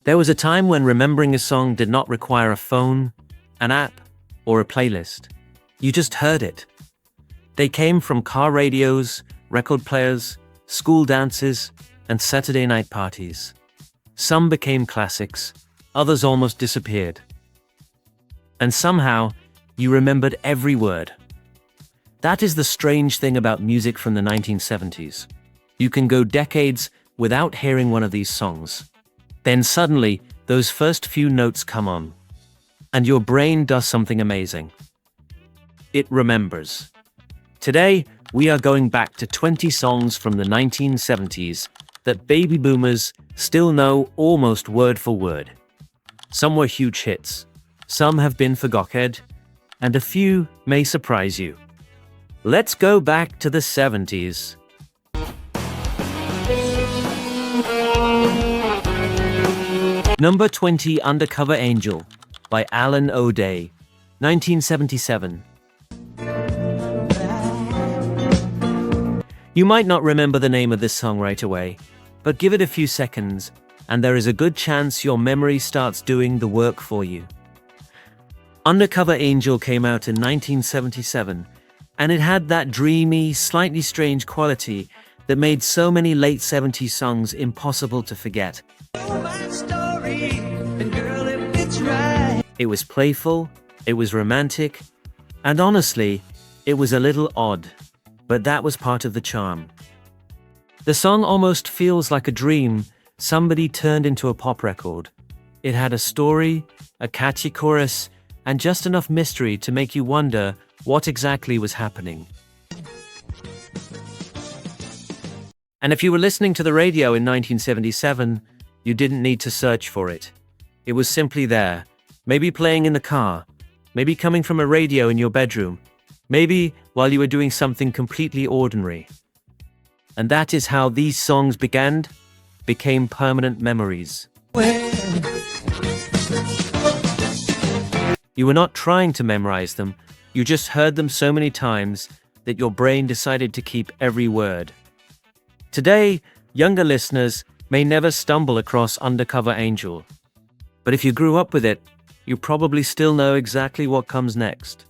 There was a time when remembering a song did not require a phone, an app, or a playlist. You just heard it. They came from car radios, record players, school dances, and Saturday night parties. Some became classics, others almost disappeared. And somehow, you remembered every word. That is the strange thing about music from the 1970s. You can go decades without hearing one of these songs. Then suddenly, those first few notes come on, and your brain does something amazing. It remembers. Today, we are going back to 20 songs from the 1970s that baby boomers still know almost word for word. Some were huge hits, some have been forgotten, and a few may surprise you. Let's go back to the 70s. Number 20, Undercover Angel by Alan O'Day, 1977. You might not remember the name of this song right away, but give it a few seconds, and there is a good chance your memory starts doing the work for you. Undercover Angel came out in 1977, and it had that dreamy, slightly strange quality that made so many late 70s songs impossible to forget. It was playful, it was romantic, and honestly, it was a little odd, but that was part of the charm. The song almost feels like a dream somebody turned into a pop record. It had a story, a catchy chorus, and just enough mystery to make you wonder what exactly was happening. And if you were listening to the radio in 1977, you didn't need to search for it. It was simply there, maybe playing in the car, maybe coming from a radio in your bedroom, maybe while you were doing something completely ordinary. And that is how these songs became permanent memories. You were not trying to memorize them, you just heard them so many times that your brain decided to keep every word. Today, younger listeners may never stumble across Undercover Angel. But if you grew up with it, you probably still know exactly what comes next.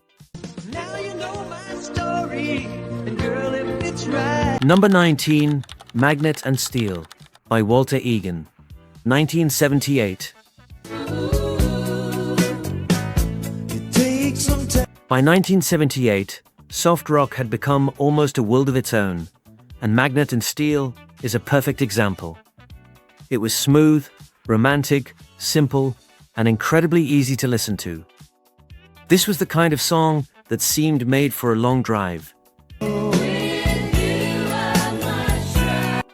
Now you know my story, and girl, if it's right. Number 19, Magnet and Steel by Walter Egan, 1978. By 1978, soft rock had become almost a world of its own, and Magnet and Steel is a perfect example. It was smooth, romantic, simple, and incredibly easy to listen to. This was the kind of song that seemed made for a long drive.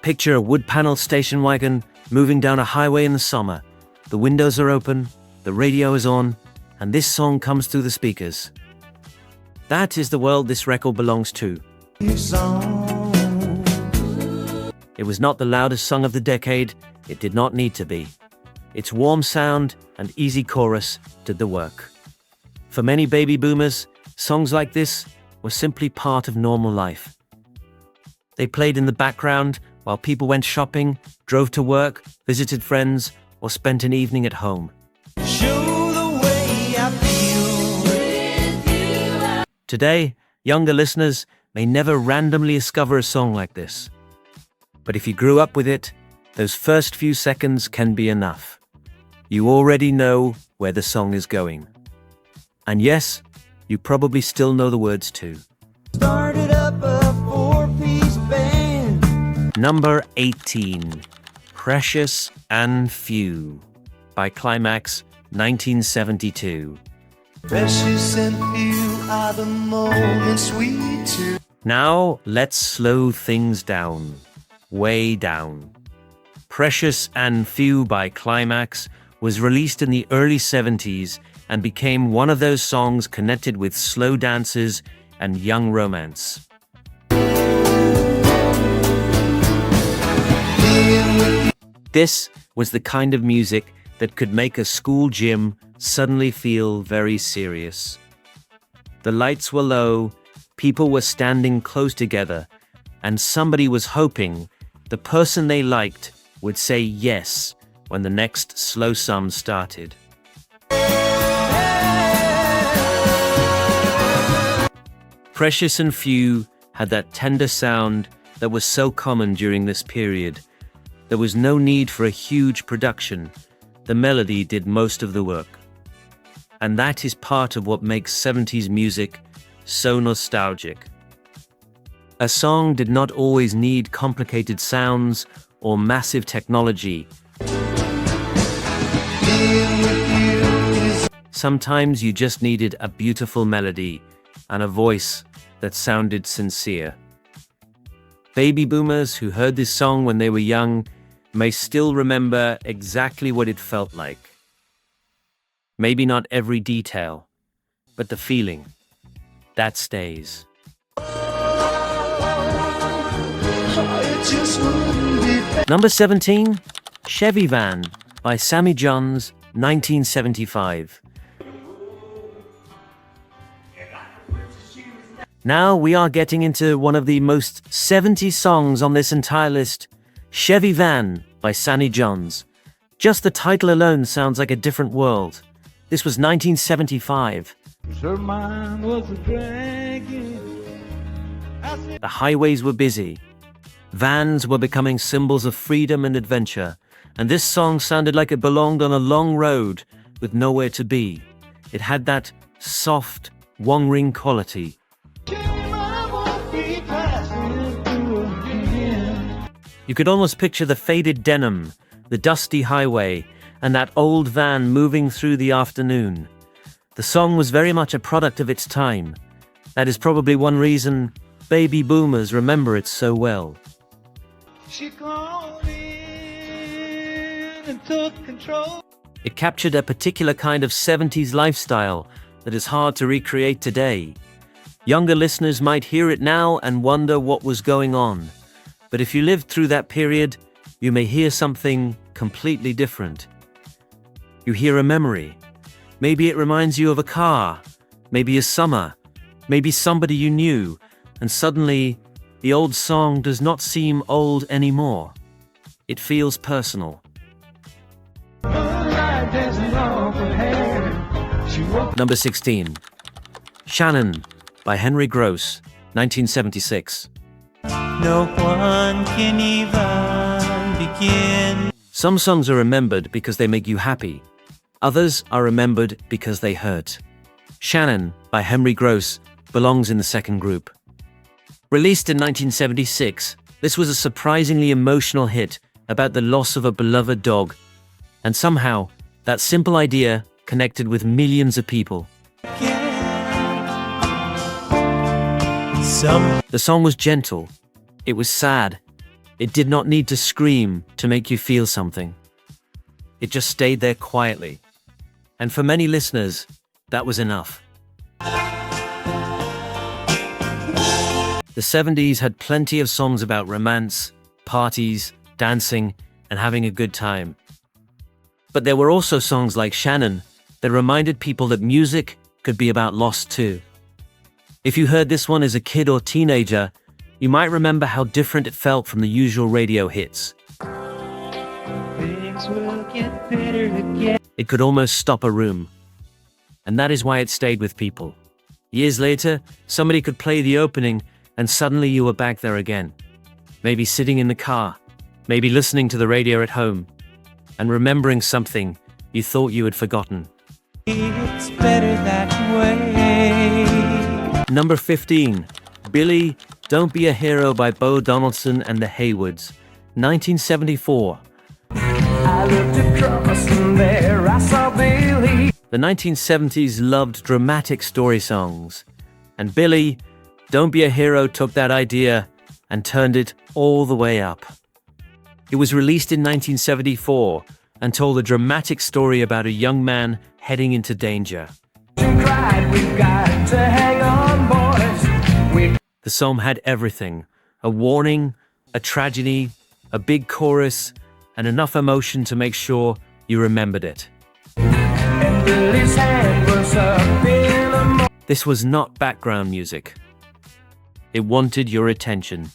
Picture a wood-paneled station wagon moving down a highway in the summer. The windows are open, the radio is on, and this song comes through the speakers. That is the world this record belongs to. It was not the loudest song of the decade. It did not need to be. Its warm sound and easy chorus did the work. For many baby boomers, songs like this were simply part of normal life. They played in the background while people went shopping, drove to work, visited friends, or spent an evening at home. Today, younger listeners may never randomly discover a song like this. But if you grew up with it, those first few seconds can be enough. You already know where the song is going. And yes, you probably still know the words too. Started up a 4-piece band. Number 18, Precious and Few by Climax, 1972. Precious and few are the moments we took. Now let's slow things down, way down. Precious and Few by Climax was released in the early 70s and became one of those songs connected with slow dances and young romance. This was the kind of music that could make a school gym suddenly feel very serious. The lights were low, people were standing close together, and somebody was hoping the person they liked would say yes when the next slow sum started. Precious and Few had that tender sound that was so common during this period. There was no need for a huge production. The melody did most of the work. And that is part of what makes 70s music so nostalgic. A song did not always need complicated sounds or massive technology. Sometimes you just needed a beautiful melody and a voice that sounded sincere. Baby boomers who heard this song when they were young may still remember exactly what it felt like. Maybe not every detail, but the feeling. That stays. Number 17, Chevy Van by Sammy Johns, 1975. Now we are getting into one of the most 70s songs on this entire list, Chevy Van by Sammy Johns. Just the title alone sounds like a different world. This was 1975. Her mind was a dragon. The highways were busy. Vans were becoming symbols of freedom and adventure, and this song sounded like it belonged on a long road with nowhere to be. It had that soft, one-ring quality. You could almost picture the faded denim, the dusty highway, and that old van moving through the afternoon. The song was very much a product of its time. That is probably one reason baby boomers remember it so well. She called in and took control. It captured a particular kind of 70s lifestyle that is hard to recreate today. Younger listeners might hear it now and wonder what was going on. But if you lived through that period, you may hear something completely different. You hear a memory. Maybe it reminds you of a car, maybe a summer, maybe somebody you knew, and suddenly the old song does not seem old anymore. It feels personal. Number 16, Shannon by Henry Gross, 1976. No one can even begin. Some songs are remembered because they make you happy. Others are remembered because they hurt. Shannon by Henry Gross belongs in the second group. Released in 1976, this was a surprisingly emotional hit about the loss of a beloved dog, and somehow that simple idea connected with millions of people. The song was gentle. It was sad. It did not need to scream to make you feel something. It just stayed there quietly. And for many listeners, that was enough. The 70s had plenty of songs about romance, parties, dancing, and having a good time. But there were also songs like Shannon that reminded people that music could be about loss too. If you heard this one as a kid or teenager, you might remember how different it felt from the usual radio hits. Things will get better again. It could almost stop a room. And that is why it stayed with people. Years later, somebody could play the opening and suddenly you were back there again. Maybe sitting in the car, maybe listening to the radio at home, and remembering something you thought you had forgotten. It's better that way. Number 15, Billy, Don't Be a Hero by Bo Donaldson and the Haywoods, 1974. I looked across and there I saw Billy. The 1970s loved dramatic story songs, and Billy, Don't Be a Hero took that idea and turned it all the way up. It was released in 1974 and told a dramatic story about a young man heading into danger. Cried, we've got to hang on, boys. The song had everything: a warning, a tragedy, a big chorus, and enough emotion to make sure you remembered it. And Billy's hand was up in a This was not background music. It wanted your attention,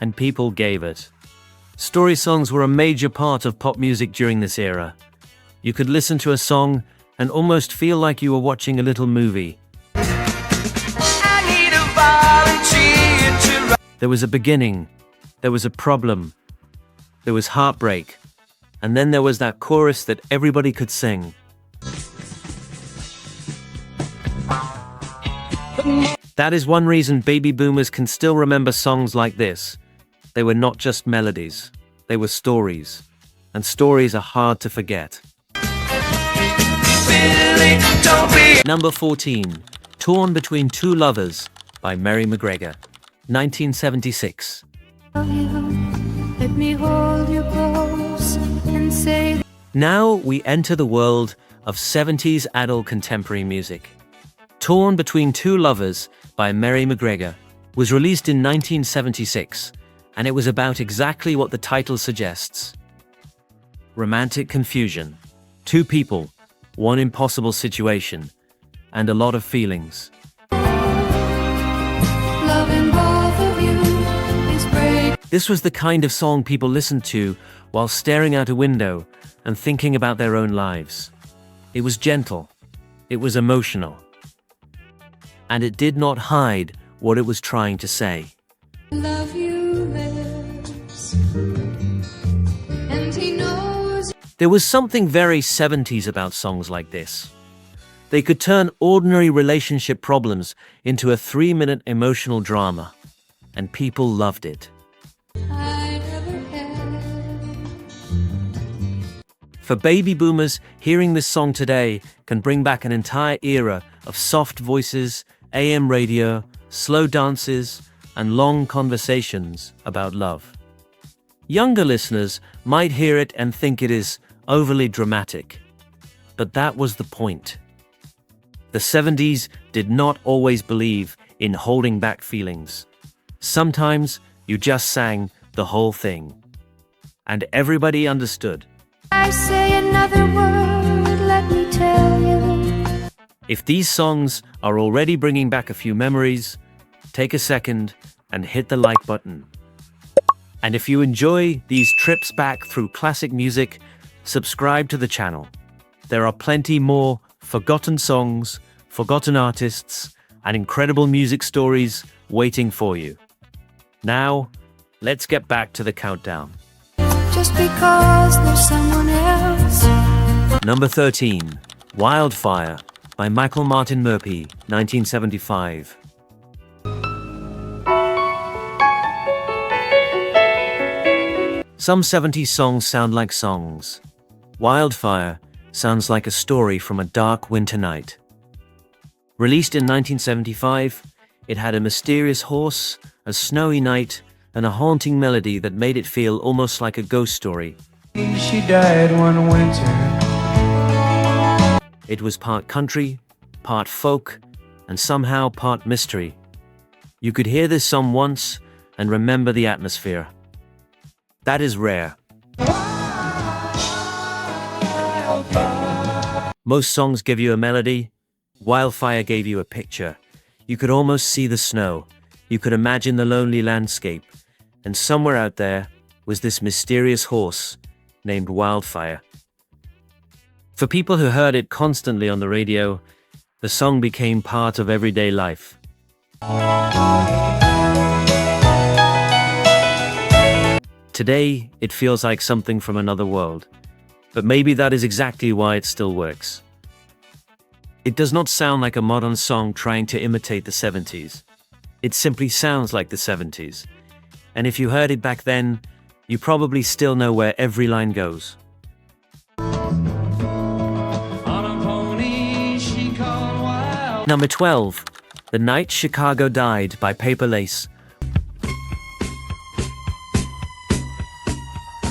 and people gave it. Story songs were a major part of pop music during this era. You could listen to a song and almost feel like you were watching a little movie. There was a beginning, there was a problem, there was heartbreak, and then there was that chorus that everybody could sing. That is one reason baby boomers can still remember songs like this. They were not just melodies, they were stories, and stories are hard to forget. Number 14, Torn Between Two Lovers by Mary McGregor, 1976. Let me hold you close and say. Now we enter the world of 70s adult contemporary music. Torn Between Two Lovers by Mary McGregor was released in 1976, and it was about exactly what the title suggests. Romantic confusion, two people, one impossible situation, and a lot of feelings. Loving both of you is great. This was the kind of song people listened to while staring out a window and thinking about their own lives. It was gentle, it was emotional, and it did not hide what it was trying to say. Love you less, and he knows. There was something very 70s about songs like this. They could turn ordinary relationship problems into a 3-minute emotional drama, and people loved it. I never had. For baby boomers, hearing this song today can bring back an entire era of soft voices, AM radio, slow dances, and long conversations about love. Younger listeners might hear it and think it is overly dramatic, but that was the point. The 70s did not always believe in holding back feelings. Sometimes you just sang the whole thing, and everybody understood. I say another word, let me tell you. If these songs are already bringing back a few memories, take a second and hit the like button. And if you enjoy these trips back through classic music, subscribe to the channel. There are plenty more forgotten songs, forgotten artists, and incredible music stories waiting for you. Now, let's get back to the countdown. Just because there's someone else. Number 13, Wildfire by Michael Martin Murphy, 1975. Some 70s songs sound like songs. Wildfire sounds like a story from a dark winter night. Released in 1975, it had a mysterious horse, a snowy night, and a haunting melody that made it feel almost like a ghost story. She died one winter. It was part country, part folk, and somehow part mystery. You could hear this song once and remember the atmosphere. That is rare. Most songs give you a melody. Wildfire gave you a picture. You could almost see the snow. You could imagine the lonely landscape. And somewhere out there was this mysterious horse named Wildfire. For people who heard it constantly on the radio, the song became part of everyday life. Today, it feels like something from another world, but maybe that is exactly why it still works. It does not sound like a modern song trying to imitate the 70s. It simply sounds like the 70s. And if you heard it back then, you probably still know where every line goes. On a pony she called wild. Number 12, The Night Chicago Died by Paper Lace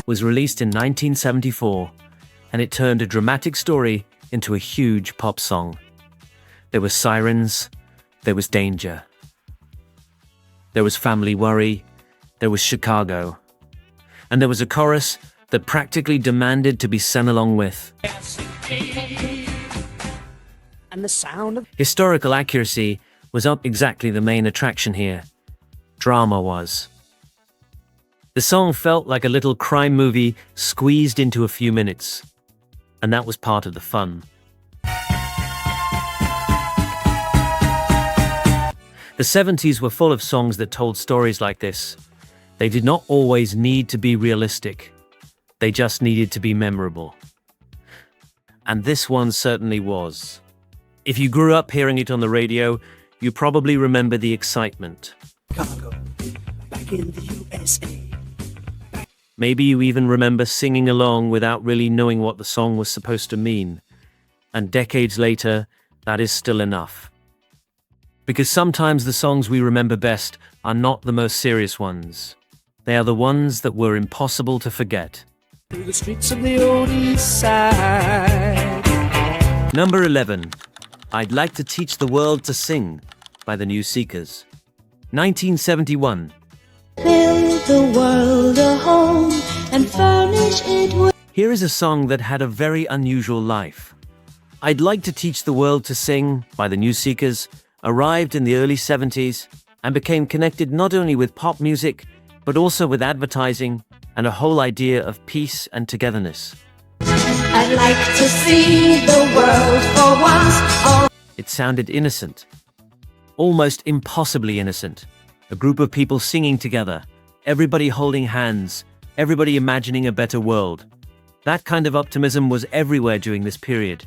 was released in 1974, and it turned a dramatic story into a huge pop song. There were sirens, there was danger. There was family worry, there was Chicago. And there was a chorus that practically demanded to be sung along with. And the sound of Historical accuracy was not exactly the main attraction here. Drama was. The song felt like a little crime movie squeezed into a few minutes, and that was part of the fun. The 70s were full of songs that told stories like this. They did not always need to be realistic. They just needed to be memorable. And this one certainly was. If you grew up hearing it on the radio, you probably remember the excitement. Chicago, back in the USA. Maybe you even remember singing along without really knowing what the song was supposed to mean. And decades later, that is still enough. Because sometimes the songs we remember best are not the most serious ones. They are the ones that were impossible to forget. Through the streets of the Oldies side. Number 11. I'd Like to Teach the World to Sing by the New Seekers. 1971. Build the world a home and furnish it with. Here is a song that had a very unusual life. I'd Like to Teach the World to Sing by the New Seekers arrived in the early 70s and became connected not only with pop music, but also with advertising and a whole idea of peace and togetherness. I'd like to see the world for once. It sounded innocent, almost impossibly innocent. A group of people singing together, everybody holding hands, everybody imagining a better world. That kind of optimism was everywhere during this period.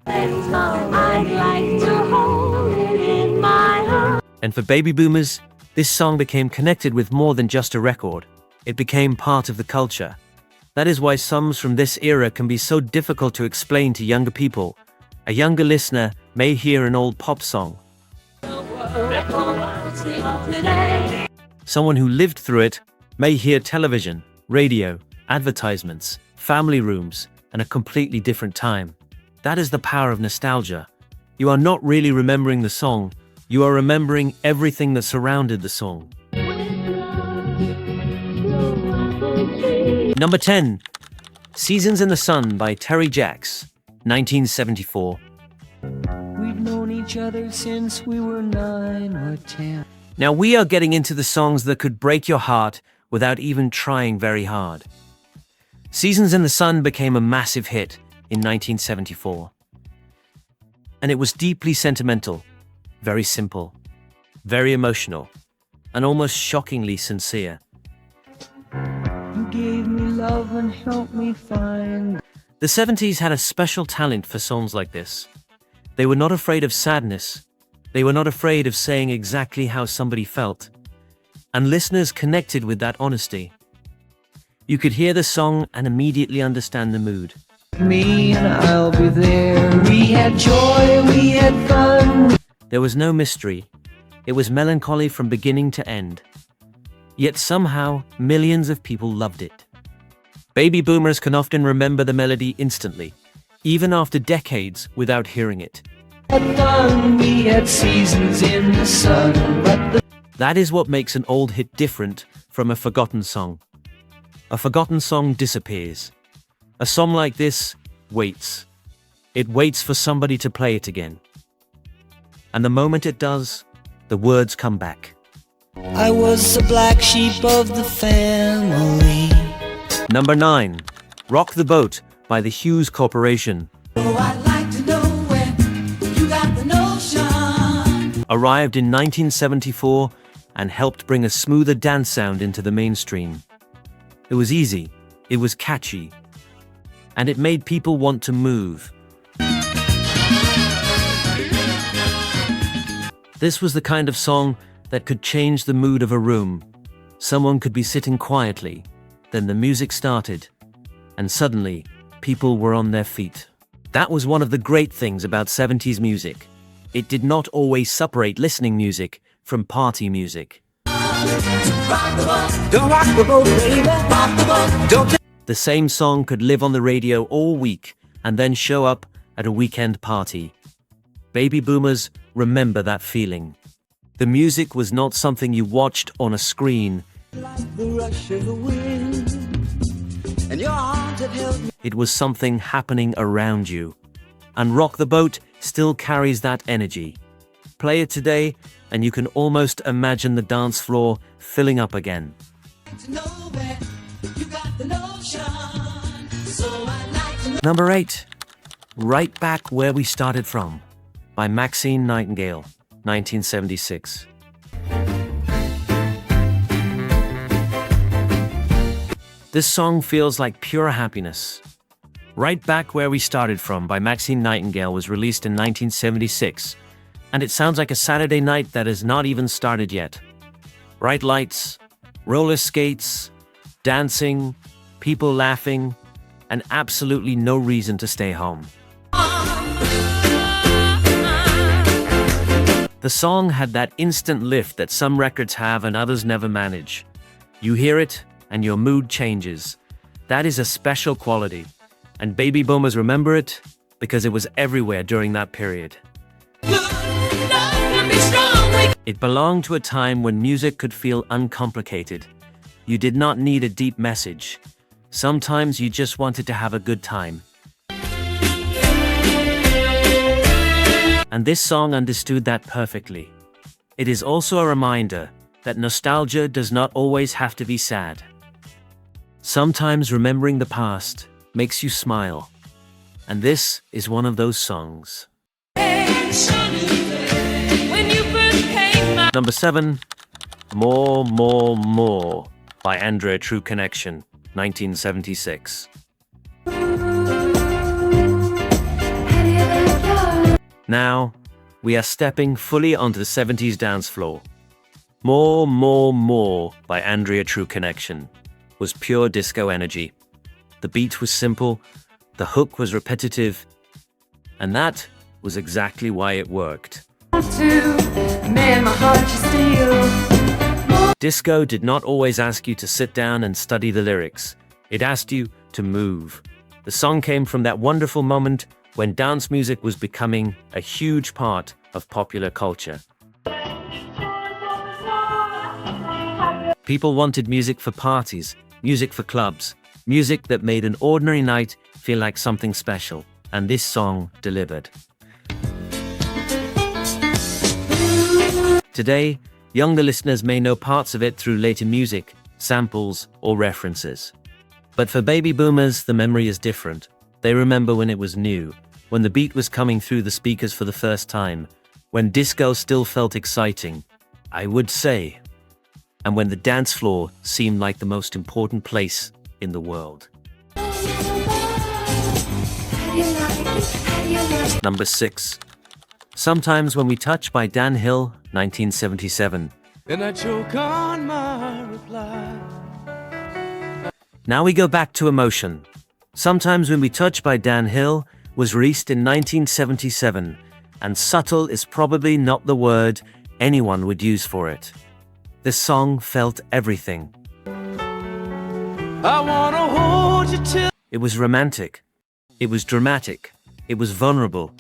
I'd like to hold it in my arms. And for baby boomers, this song became connected with more than just a record. It became part of the culture. That is why songs from this era can be so difficult to explain to younger people. A younger listener may hear an old pop song. Someone who lived through it may hear television, radio, advertisements, family rooms, and a completely different time. That is the power of nostalgia. You are not really remembering the song, you are remembering everything that surrounded the song. Number 10. Seasons in the Sun by Terry Jacks, 1974. We've known each other since we were 9 or 10. Now we are getting into the songs that could break your heart without even trying very hard. Seasons in the Sun became a massive hit in 1974. And it was deeply sentimental, very simple, very emotional, and almost shockingly sincere. You gave me love and helped me find. The 70s had a special talent for songs like this. They were not afraid of sadness. They were not afraid of saying exactly how somebody felt. And listeners connected with that honesty. You could hear the song and immediately understand the mood. Me and I'll be there. We had joy, we had fun. There was no mystery. It was melancholy from beginning to end. Yet somehow, millions of people loved it. Baby boomers can often remember the melody instantly, even after decades without hearing it. Had fun, we had seasons in the sun, but That is what makes an old hit different from a forgotten song. A forgotten song disappears. A song like this waits. It waits for somebody to play it again. And the moment it does, the words come back. I was the black sheep of the family. Number 9. Rock the Boat by the Hughes Corporation. Oh, I'd like to know where you got the notion. Arrived in 1974 and helped bring a smoother dance sound into the mainstream. It was easy, it was catchy, and it made people want to move. This was the kind of song that could change the mood of a room. Someone could be sitting quietly, then the music started, and suddenly, people were on their feet. That was one of the great things about 70s music. It did not always separate listening music from party music. Don't rock the boat, baby. Rock the boat. Don't. The same song could live on the radio all week and then show up at a weekend party. Baby boomers remember that feeling. The music was not something you watched on a screen. The rush of the wind, and your arms have held me. It was something happening around you. And Rock the Boat still carries that energy. Play it today, and you can almost imagine the dance floor filling up again. Number 8, Right Back Where We Started From by Maxine Nightingale, 1976. This song feels like pure happiness. Right Back Where We Started From by Maxine Nightingale was released in 1976, and it sounds like a Saturday night that has not even started yet. Bright lights, roller skates, dancing, people laughing, and absolutely no reason to stay home. The song had that instant lift that some records have and others never manage. You hear it, and your mood changes. That is a special quality, and baby boomers remember it because it was everywhere during that period. It belonged to a time when music could feel uncomplicated. You did not need a deep message. Sometimes you just wanted to have a good time. And this song understood that perfectly. It is also a reminder that nostalgia does not always have to be sad. Sometimes remembering the past makes you smile. And this is one of those songs. Number 7, More, More, More by Andrea True Connection, 1976. Now, we are stepping fully onto the 70s dance floor. More, More, More by Andrea True Connection was pure disco energy. The beat was simple, the hook was repetitive, and that was exactly why it worked. Disco did not always ask you to sit down and study the lyrics. It asked you to move. The song came from that wonderful moment when dance music was becoming a huge part of popular culture. People wanted music for parties, music for clubs, music that made an ordinary night feel like something special, and this song delivered. Today, younger listeners may know parts of it through later music, samples, or references. But for baby boomers, the memory is different. They remember when it was new, when the beat was coming through the speakers for the first time, when disco still felt exciting, I would say, and when the dance floor seemed like the most important place in the world. Number 6, Sometimes When We Touch by Dan Hill, 1977. And I choke on my reply. Now we go back to emotion. Sometimes When We Touch by Dan Hill was released in 1977, and subtle is probably not the word anyone would use for it. This song felt everything. I wanna hold you till It was romantic, it was dramatic, it was vulnerable,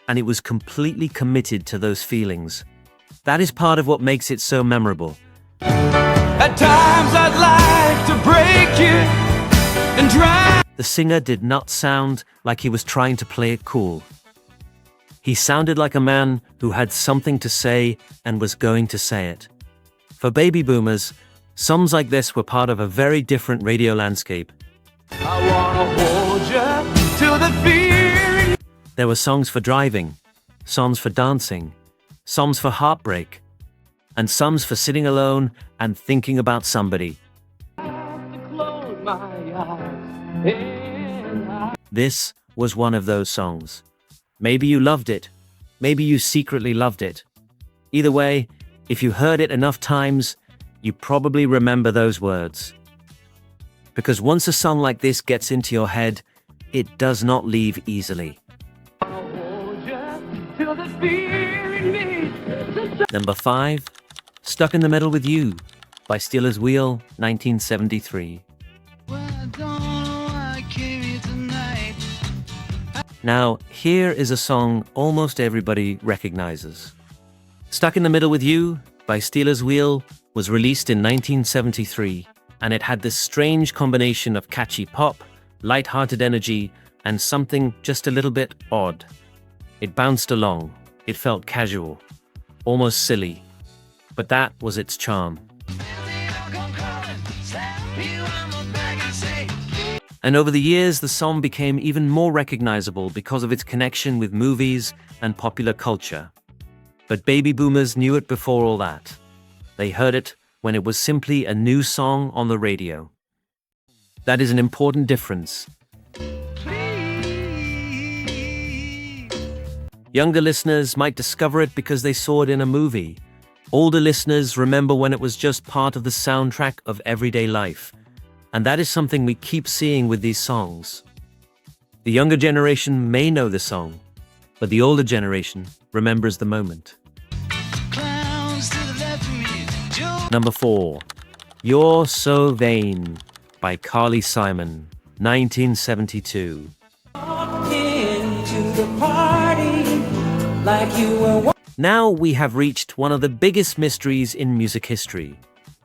and it was completely committed to those feelings. That is part of what makes it so memorable. at times I'd like to break you and drown. The singer did not sound like he was trying to play it cool. He sounded like a man who had something to say and was going to say it. For baby boomers, songs like this were part of a very different radio landscape. I wanna hold you till the feeling. There were songs for driving, songs for dancing, songs for heartbreak, and songs for sitting alone and thinking about somebody. Close my eyes and I This was one of those songs. Maybe you loved it. Maybe you secretly loved it. Either way, if you heard it enough times, you probably remember those words. Because once a song like this gets into your head, it does not leave easily. hold you till the feeling meets. Number 5, Stuck in the Middle with You by Steelers Wheel, 1973. Now, here is a song almost everybody recognizes. Stuck in the Middle with You by Steelers Wheel was released in 1973, and it had this strange combination of catchy pop, light-hearted energy, and something just a little bit odd. It bounced along, it felt casual, almost silly, but that was its charm. And over the years, the song became even more recognizable because of its connection with movies and popular culture. But baby boomers knew it before all that. They heard it when it was simply a new song on the radio. That is an important difference. Younger listeners might discover it because they saw it in a movie. Older listeners remember when it was just part of the soundtrack of everyday life. And that is something we keep seeing with these songs. The younger generation may know the song, but the older generation remembers the moment. Number 4. You're So Vain by Carly Simon, 1972. Now we have reached one of the biggest mysteries in music history.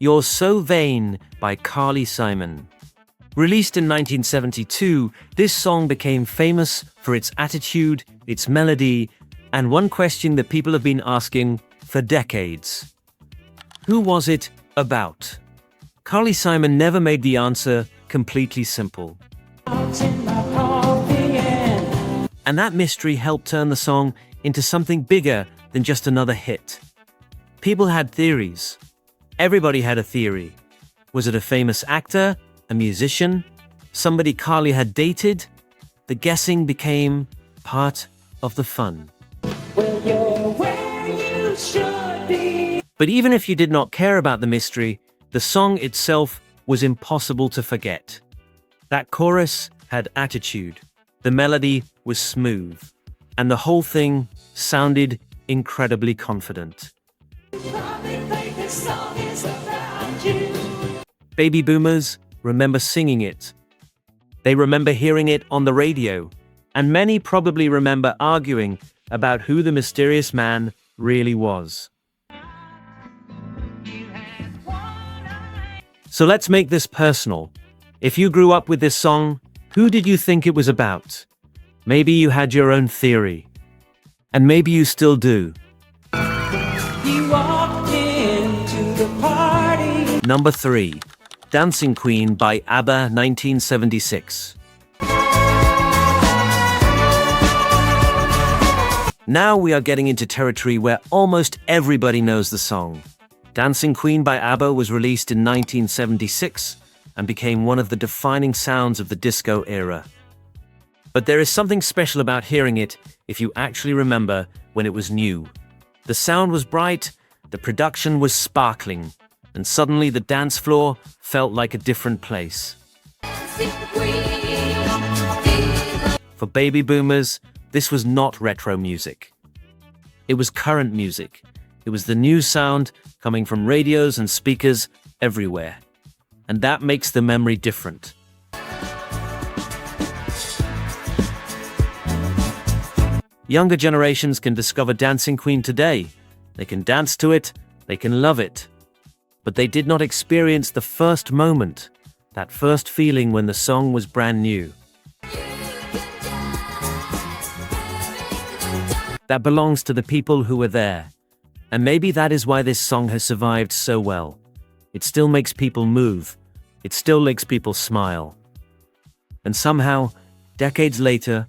You're So Vain by Carly Simon. Released in 1972, this song became famous for its attitude, its melody, and one question that people have been asking for decades. Who was it about? Carly Simon never made the answer completely simple. And that mystery helped turn the song into something bigger than just another hit. People had theories. Everybody had a theory. Was it a famous actor? A musician? Somebody Carly had dated? The guessing became part of the fun. Well, you're where you should be. But even if you did not care about the mystery, the song itself was impossible to forget. That chorus had attitude. The melody was smooth. And the whole thing sounded incredibly confident. Baby boomers remember singing it. They remember hearing it on the radio. And many probably remember arguing about who the mysterious man really was. So let's make this personal. If you grew up with this song, who did you think it was about? Maybe you had your own theory. And maybe you still do. You walked into the party. Number 3. Dancing Queen by ABBA, 1976. Now we are getting into territory where almost everybody knows the song. Dancing Queen by ABBA was released in 1976 and became one of the defining sounds of the disco era. But there is something special about hearing it if you actually remember when it was new. The sound was bright, the production was sparkling, and suddenly the dance floor felt like a different place. For baby boomers, this was not retro music. It was current music. It was the new sound coming from radios and speakers everywhere. And that makes the memory different. Younger generations can discover Dancing Queen today. They can dance to it, they can love it. But they did not experience the first moment, that first feeling when the song was brand new. That belongs to the people who were there. And maybe that is why this song has survived so well. It still makes people move. It still makes people smile. And somehow, decades later,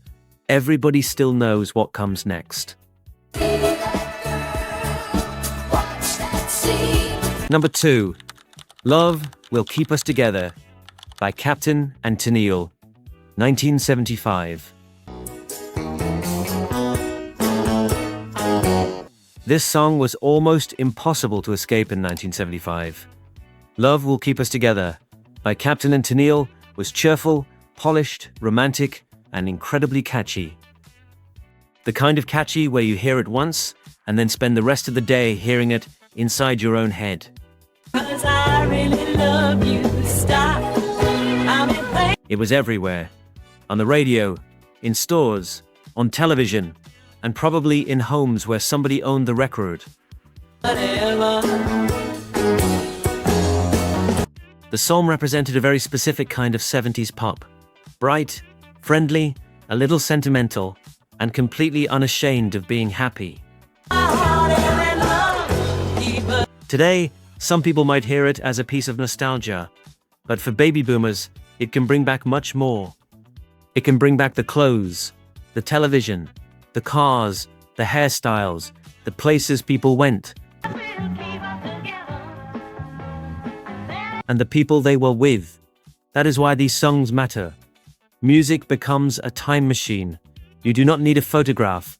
everybody still knows what comes next. Number 2. Love Will Keep Us Together by Captain and Tennille, 1975. This song was almost impossible to escape in 1975. Love Will Keep Us Together by Captain and Tennille was cheerful, polished, romantic, and incredibly catchy. The kind of catchy where you hear it once and then spend the rest of the day hearing it inside your own head. 'Cause I really love you, stop. It was everywhere. On the radio, in stores, on television, and probably in homes where somebody owned the record. The song represented a very specific kind of 70s pop. Bright, friendly, a little sentimental, and completely unashamed of being happy. Today, some people might hear it as a piece of nostalgia, but for baby boomers, it can bring back much more. It can bring back the clothes, the television, the cars, the hairstyles, the places people went, and the people they were with. That is why these songs matter. Music becomes a time machine. You do not need a photograph.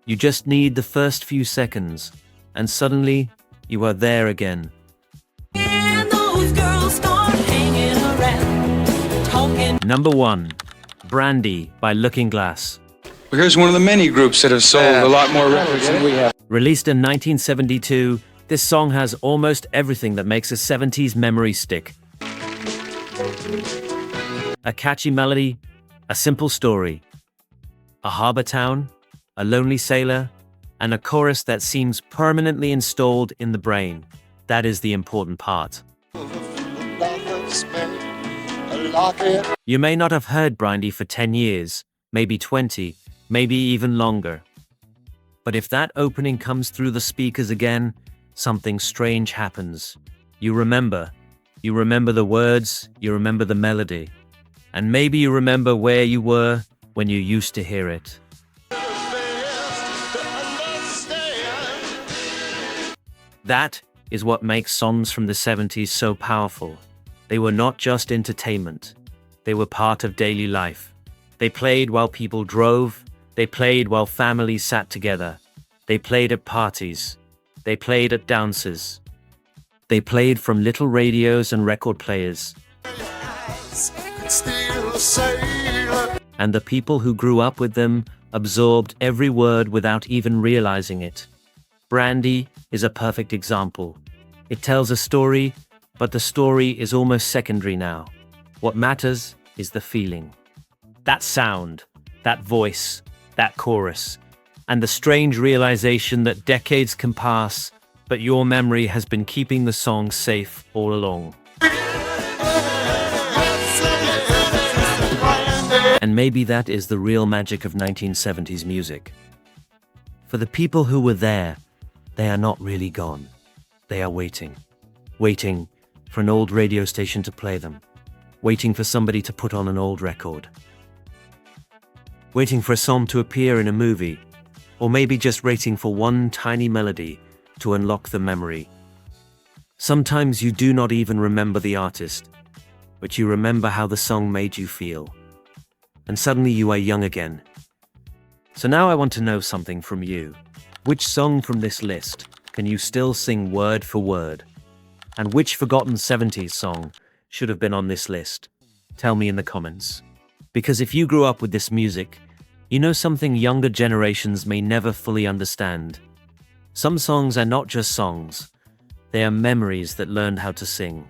You just need the first few seconds, and suddenly you are there again. And those girls start hanging around, talking. Number 1. Brandy by Looking Glass. Well, here's one of the many groups that have sold a lot more records than we have. Released in 1972, this song has almost everything that makes a 70s memory stick. A catchy melody, a simple story, a harbor town, a lonely sailor, and a chorus that seems permanently installed in the brain. That is the important part. You may not have heard Brandy for 10 years, maybe 20, maybe even longer. But if that opening comes through the speakers again, something strange happens. You remember the words, you remember the melody, and maybe you remember where you were when you used to hear it. That is what makes songs from the 70s so powerful. They were not just entertainment. They were part of daily life. They played while people drove. They played while families sat together. They played at parties. They played at dances. They played from little radios and record players. And the people who grew up with them absorbed every word without even realizing it. Brandy is a perfect example. It tells a story, but the story is almost secondary now. What matters is the feeling. That sound, that voice, that chorus, and the strange realization that decades can pass, but your memory has been keeping the song safe all along. And maybe that is the real magic of 1970s music. For the people who were there, they are not really gone. They are waiting for an old radio station to play them, waiting for somebody to put on an old record, waiting for a song to appear in a movie, or maybe just waiting for one tiny melody to unlock the memory. Sometimes you do not even remember the artist, but you remember how the song made you feel. And suddenly you are young again. So now I want to know something from you. Which song from this list can you still sing word for word? And which forgotten 70s song should have been on this list? Tell me in the comments. Because if you grew up with this music, you know something younger generations may never fully understand. Some songs are not just songs. They are memories that learned how to sing.